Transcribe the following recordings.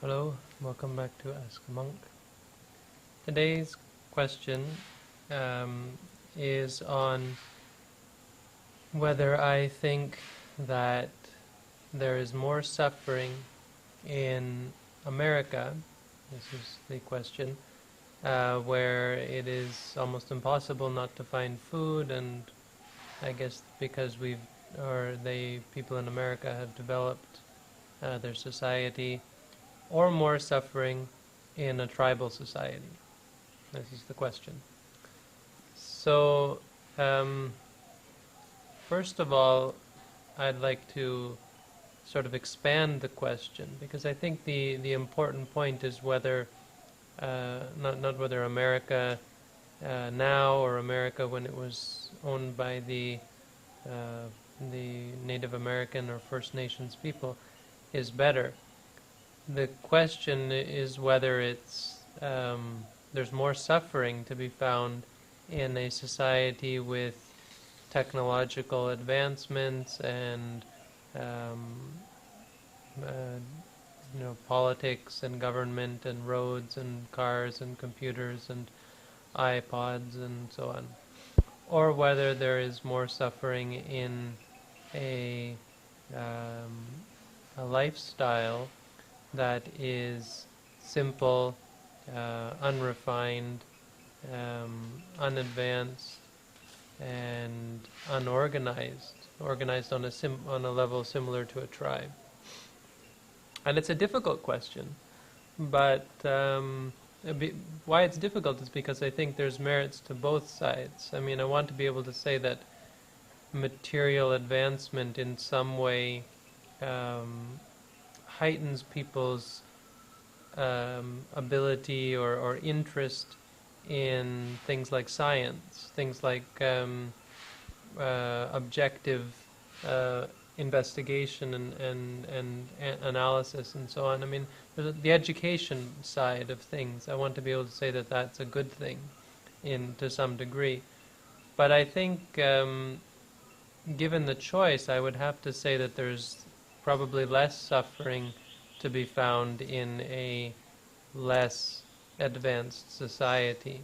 Hello, welcome back to Ask a Monk. Today's question is on whether I think that there is more suffering in America, this is the question, where it is almost impossible not to find food, and I guess because people in America have developed their society, or more suffering in a tribal society? This is the question. So, first of all, I'd like to sort of expand the question, because I think the important point is whether, not whether America now or America when it was owned by the Native American or First Nations people is better. The question is whether there's more suffering to be found in a society with technological advancements and politics and government and roads and cars and computers and iPods and so on, or whether there is more suffering in a lifestyle that is simple, unrefined, unadvanced, and unorganized, organized on a level similar to a tribe. And it's a difficult question, but why it's difficult is because I think there's merits to both sides. I mean, I want to be able to say that material advancement in some way heightens people's ability or interest in things like science, things like objective investigation and analysis and so on. I mean, the education side of things, I want to be able to say that that's a good thing to some degree. But I think given the choice, I would have to say that there's probably less suffering to be found in a less advanced society.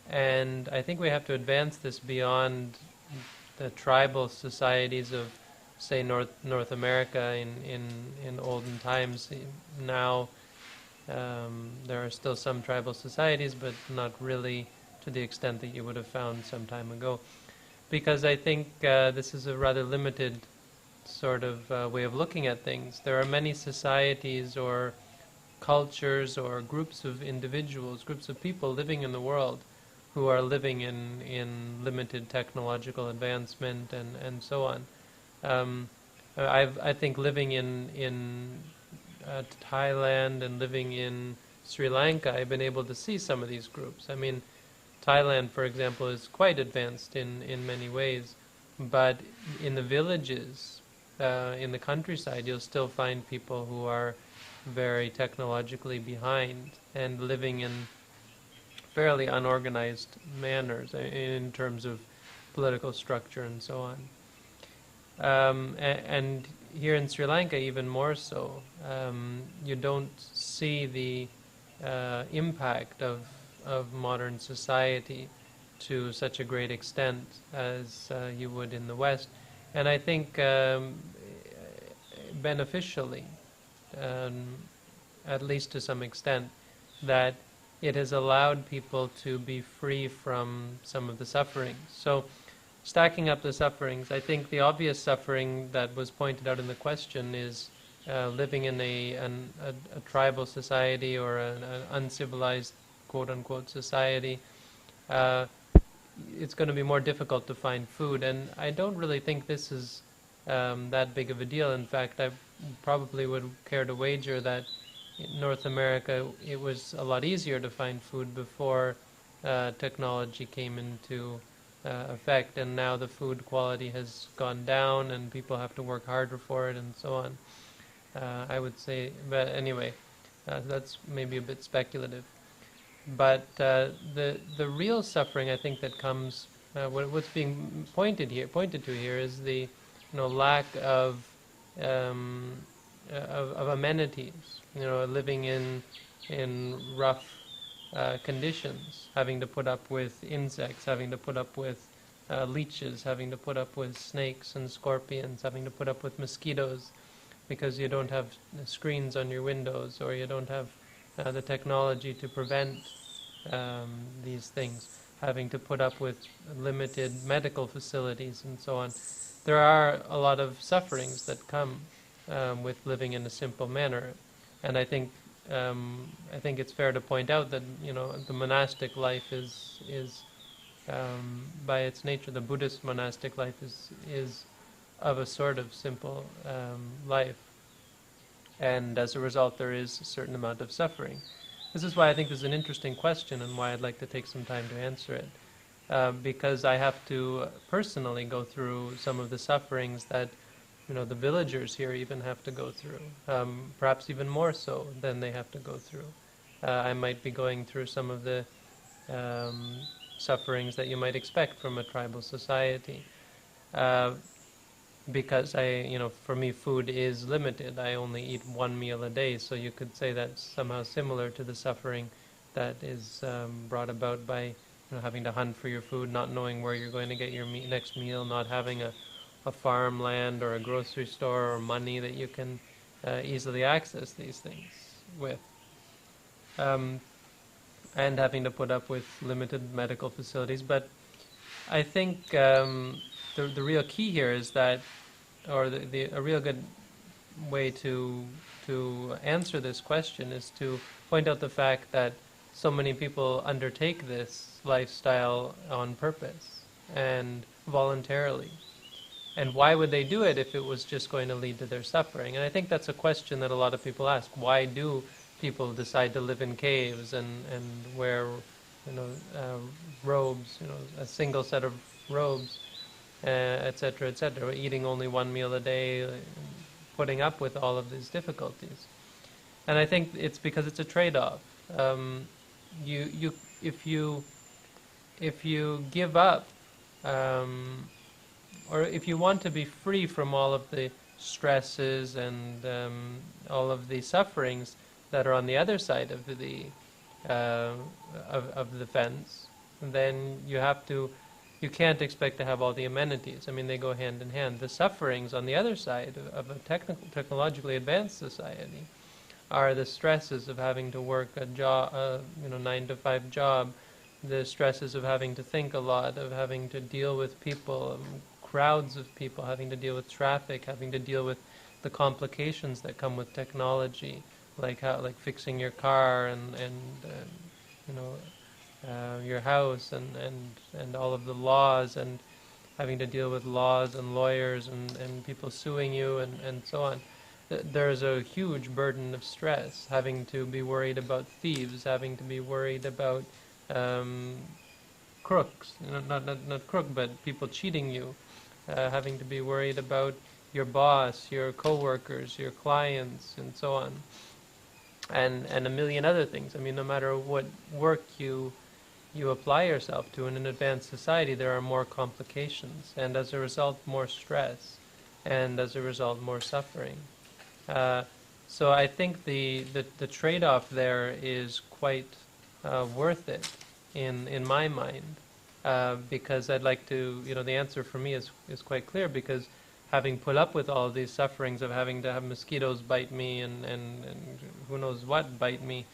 And I think we have to advance this beyond the tribal societies of, say, North America in olden times. Now there are still some tribal societies, but not really to the extent that you would have found some time ago. Because I think this is a rather limited sort of way of looking at things. There are many societies or cultures or groups of individuals, groups of people living in the world who are living in limited technological advancement and so on. I think living in Thailand and living in Sri Lanka, I've been able to see some of these groups. I mean, Thailand, for example, is quite advanced in many ways, but in the villages, in the countryside, you'll still find people who are very technologically behind and living in fairly unorganized manners in terms of political structure and so on. And here in Sri Lanka, even more so, you don't see the impact of modern society to such a great extent as you would in the West. And I think beneficially, at least to some extent, that it has allowed people to be free from some of the sufferings. So, stacking up the sufferings, I think the obvious suffering that was pointed out in the question is living in a tribal society or an uncivilized, quote-unquote, society. It's going to be more difficult to find food, and I don't really think this is that big of a deal. In fact, I probably would care to wager that in North America it was a lot easier to find food before technology came into effect, and now the food quality has gone down and people have to work harder for it and so on. I would say, but anyway, that's maybe a bit speculative. But the real suffering, I think, that comes, what's being pointed to here is the lack of of amenities. Living in rough conditions, having to put up with insects, having to put up with leeches, having to put up with snakes and scorpions, having to put up with mosquitoes because you don't have screens on your windows, or you don't have the technology to prevent these things, having to put up with limited medical facilities and so on. There are a lot of sufferings that come with living in a simple manner, and I think it's fair to point out that the monastic life is by its nature, the Buddhist monastic life is of a sort of simple life, and as a result there is a certain amount of suffering. This is why I think this is an interesting question, and why I'd like to take some time to answer it, because I have to personally go through some of the sufferings that the villagers here even have to go through, perhaps even more so than they have to go through. I might be going through some of the sufferings that you might expect from a tribal society, because for me food is limited. I only eat one meal a day, so you could say that's somehow similar to the suffering that is brought about by having to hunt for your food, not knowing where you're going to get your next meal, not having a farmland or a grocery store or money that you can easily access these things with, and having to put up with limited medical facilities. But I think the real key here is that, or a real good way to answer this question is to point out the fact that so many people undertake this lifestyle on purpose and voluntarily. And why would they do it if it was just going to lead to their suffering? And I think that's a question that a lot of people ask. Why do people decide to live in caves and wear robes, a single set of robes, etc., etc., eating only one meal a day, putting up with all of these difficulties? And I think it's because it's a trade-off. If you give up, or if you want to be free from all of the stresses and all of the sufferings that are on the other side of the fence, then you can't expect to have all the amenities. I mean, they go hand in hand. The sufferings on the other side of a technologically advanced society are the stresses of having to work a job, 9-to-5 job, the stresses of having to think a lot, of having to deal with people, crowds of people, having to deal with traffic, having to deal with the complications that come with technology, like fixing your car and your house and all of the laws, and having to deal with laws and lawyers and people suing you and so on. There's a huge burden of stress, having to be worried about thieves, having to be worried about crooks, not crook, but people cheating you, having to be worried about your boss, your co-workers, your clients, and so on, and a million other things. I mean, no matter what work you apply yourself to in an advanced society, there are more complications, and as a result, more stress, and as a result, more suffering. So I think the trade-off there is quite worth it in my mind, because I'd like to, the answer for me is quite clear, because having put up with all of these sufferings of having to have mosquitoes bite me and who knows what bite me,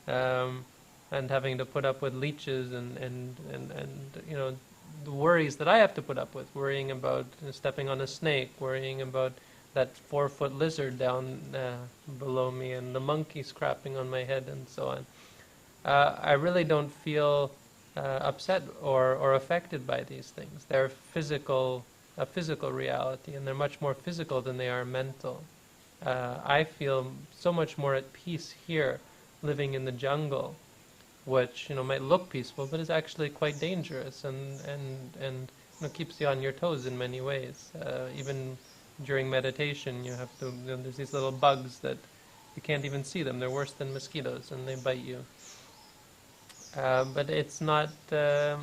and having to put up with leeches and the worries that I have to put up with, worrying about stepping on a snake, worrying about that 4-foot lizard down below me, and the monkey scrapping on my head, and so on. I really don't feel upset or affected by these things. They're a physical reality, and they're much more physical than they are mental. I feel so much more at peace here, living in the jungle, which might look peaceful, but is actually quite dangerous, and keeps you on your toes in many ways. Even during meditation, you have to. There's these little bugs that you can't even see them. They're worse than mosquitoes, and they bite you. But it's not a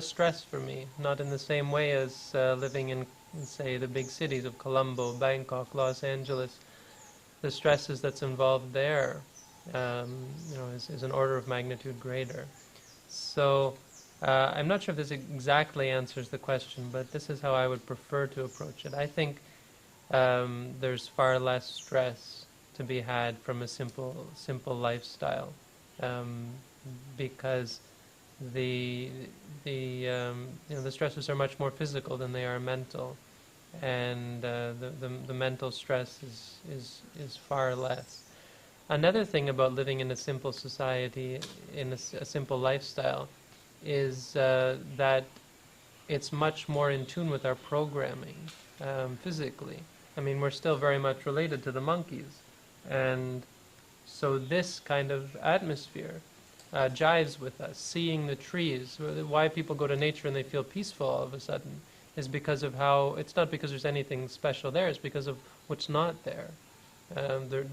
stress for me. Not in the same way as living in, say, the big cities of Colombo, Bangkok, Los Angeles, the stresses that's involved there, is an order of magnitude greater. So I'm not sure if this exactly answers the question, but this is how I would prefer to approach it. I think there's far less stress to be had from a simple lifestyle, because the stresses are much more physical than they are mental, and the mental stress is far less. Another thing about living in a simple society, in a simple lifestyle, is that it's much more in tune with our programming physically. I mean, we're still very much related to the monkeys, and so this kind of atmosphere jives with us. Seeing the trees, why people go to nature and they feel peaceful all of a sudden, is because of how, it's not because there's anything special there, it's because of what's not there.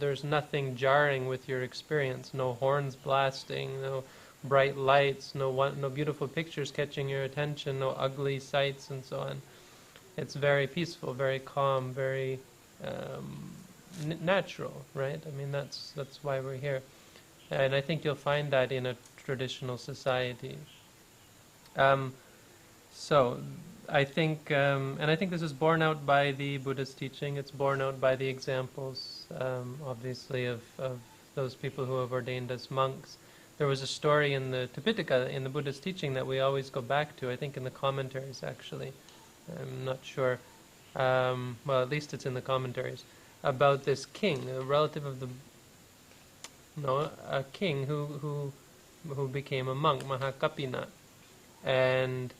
There's nothing jarring with your experience, no horns blasting, no bright lights, no beautiful pictures catching your attention, no ugly sights and so on. It's very peaceful, very calm, very natural, right? I mean, that's why we're here. And I think you'll find that in a traditional society. So I think, and I think this is borne out by the Buddhist teaching. It's borne out by the examples, obviously, of those people who have ordained as monks. There was a story in the Tipitaka, in the Buddhist teaching, that we always go back to, I think in the commentaries, actually. I'm not sure. Well, at least it's in the commentaries, about this king, a relative of a king who became a monk, Mahakapina. And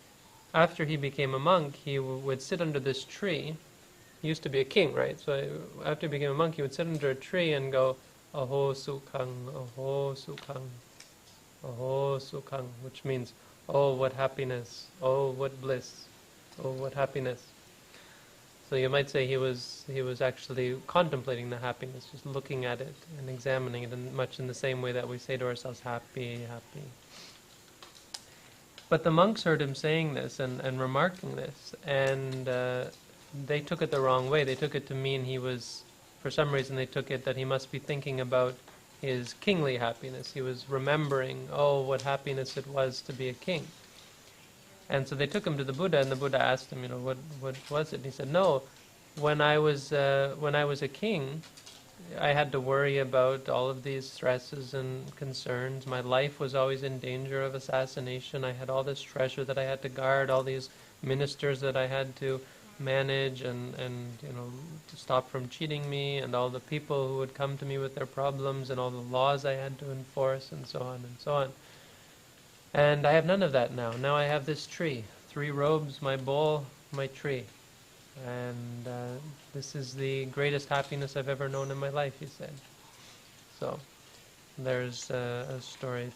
after he became a monk, he would sit under this tree. He used to be a king, right? So after he became a monk, he would sit under a tree and go, Aho Sukhang, Aho Sukhang, Aho Sukhang, which means, oh, what happiness, oh, what bliss, oh, what happiness. So you might say he was actually contemplating the happiness, just looking at it and examining it, in much in the same way that we say to ourselves, happy, happy. But the monks heard him saying this and remarking this, and they took it the wrong way. They took it to mean he was, for some reason they took it that he must be thinking about his kingly happiness. He was remembering, oh, what happiness it was to be a king. And so they took him to the Buddha, and the Buddha asked him, what was it? And he said, no, when I was a king, I had to worry about all of these stresses and concerns. My life was always in danger of assassination. I had all this treasure that I had to guard, all these ministers that I had to manage and to stop from cheating me, and all the people who would come to me with their problems, and all the laws I had to enforce, and so on and so on. And I have none of that now. Now I have this tree, 3 robes, my bowl, my tree. And this is the greatest happiness I've ever known in my life, he said. So there's a story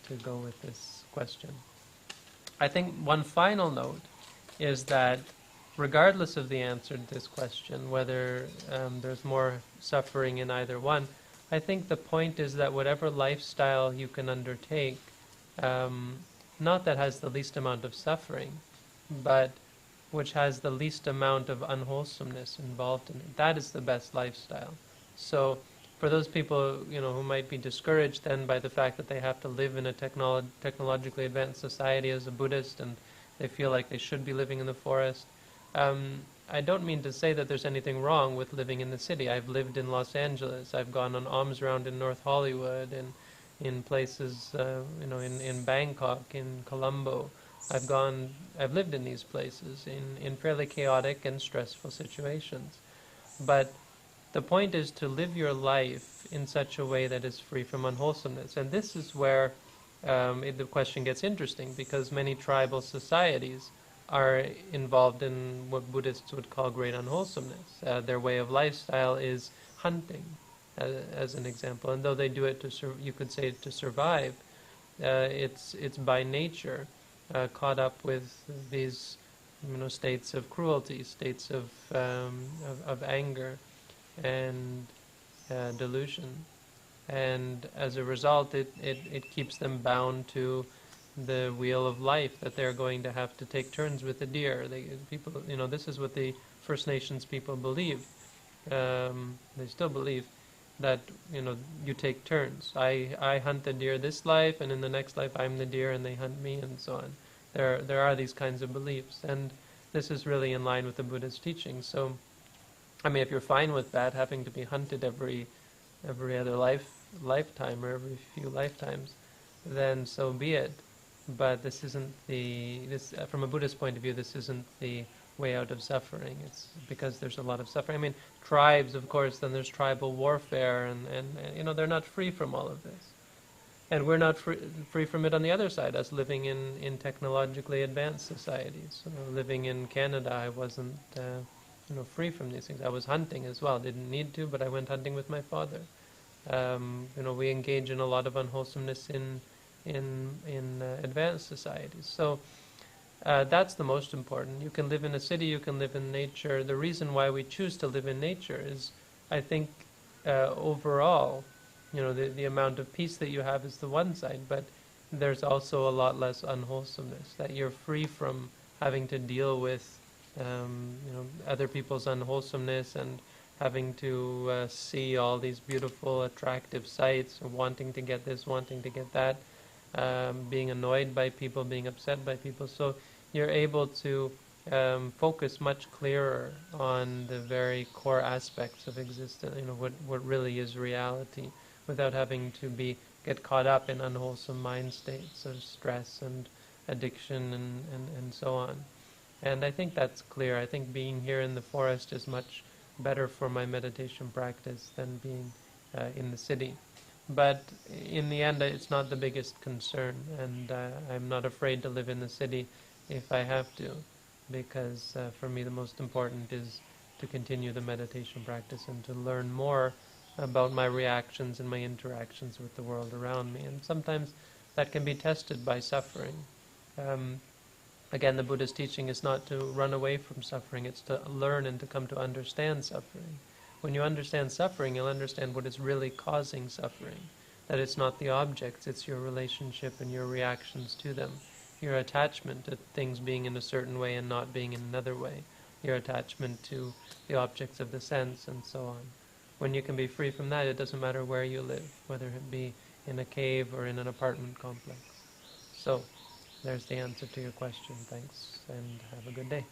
to go with this question. I think one final note is that regardless of the answer to this question, whether there's more suffering in either one, I think the point is that whatever lifestyle you can undertake, not that has the least amount of suffering, but which has the least amount of unwholesomeness involved in it, that is the best lifestyle. So for those people who might be discouraged then by the fact that they have to live in a technologically advanced society as a Buddhist, and they feel like they should be living in the forest, I don't mean to say that there's anything wrong with living in the city. I've lived in Los Angeles. I've gone on alms round in North Hollywood, and in places, in Bangkok, in Colombo. I've lived in these places in fairly chaotic and stressful situations. But the point is to live your life in such a way that is free from unwholesomeness. And this is where the question gets interesting, because many tribal societies are involved in what Buddhists would call great unwholesomeness. Their way of lifestyle is hunting, as an example. And though they do it you could say to survive, it's by nature caught up with these states of cruelty, states of anger and delusion. And as a result, it keeps them bound to the wheel of life, that they're going to have to take turns with the deer. This is what the First Nations people believe. They still believe. that, you take turns. I hunt the deer this life, and in the next life I'm the deer and they hunt me, and so on. There are these kinds of beliefs, and this is really in line with the Buddha's teaching. So, I mean, if you're fine with that, having to be hunted every other lifetime or every few lifetimes, then so be it. But this isn't from a Buddhist point of view, this isn't the way out of suffering. It's because there's a lot of suffering. I mean, tribes, of course, then there's tribal warfare, and they're not free from all of this. And we're not free from it on the other side, us living in technologically advanced societies. Living in Canada, I wasn't free from these things. I was hunting as well. Didn't need to, but I went hunting with my father. We engage in a lot of unwholesomeness in advanced societies. So that's the most important. You can live in a city, you can live in nature. The reason why we choose to live in nature is, I think, overall, the amount of peace that you have is the one side, but there's also a lot less unwholesomeness, that you're free from having to deal with other people's unwholesomeness and having to see all these beautiful, attractive sights, wanting to get this, wanting to get that, being annoyed by people, being upset by people. So you're able to focus much clearer on the very core aspects of existence, what really is reality, without having to get caught up in unwholesome mind states of stress and addiction and so on. And I think that's clear. I think being here in the forest is much better for my meditation practice than being in the city. But in the end, it's not the biggest concern, and I'm not afraid to live in the city if I have to, because for me the most important is to continue the meditation practice and to learn more about my reactions and my interactions with the world around me. And sometimes that can be tested by suffering. Again, the Buddha's teaching is not to run away from suffering, it's to learn and to come to understand suffering. When you understand suffering, you'll understand what is really causing suffering. That it's not the objects, it's your relationship and your reactions to them. Your attachment to things being in a certain way and not being in another way. Your attachment to the objects of the sense and so on. When you can be free from that, it doesn't matter where you live, whether it be in a cave or in an apartment complex. So, there's the answer to your question. Thanks, and have a good day.